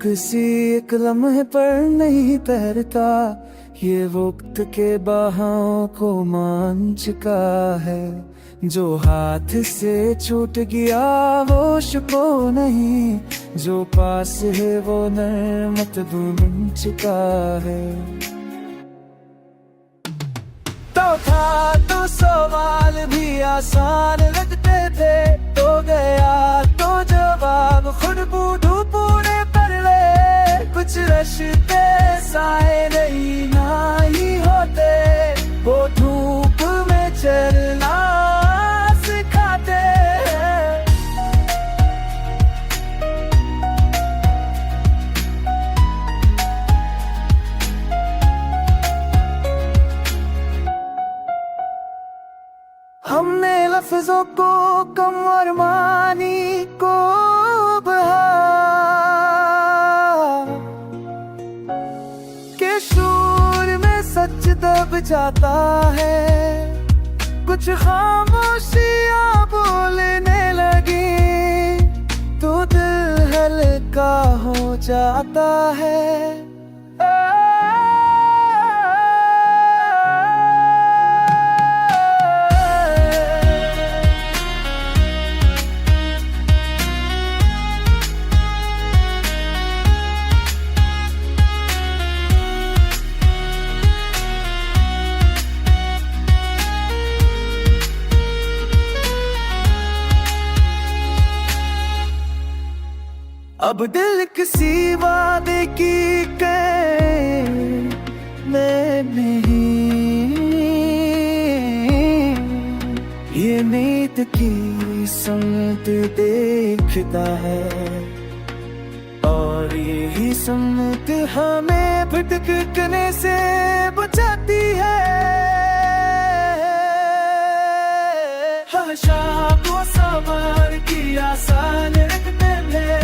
किसी एक लम्हे पर नहीं तैरता, ये वक्त के बहावों को मान चुका है। जो हाथ से छूट गया होश को नहीं, जो पास है वो नर्मत भूल चुका है। तो था तो सवाल भी आसान लगते थे, तो गया तो जवाब खुद बूढ़ू पूरे कर ले। कुछ रिश्ते साए नहीं ना ही होते, वो धूप में चलना सिखाते हैं। हमने लफ्जों को कम और मानी को बढ़ा के शोर में सच दब जाता है। कुछ खामोशियां बोलने लगी तो दिल हल्का हो जाता है। अब दिल किसी वादे की मैं नहीं, ये नीत की समत देखता है, और यही समत हमें भटकने से बचाती है। हर शाम को सवार की आसान रखने में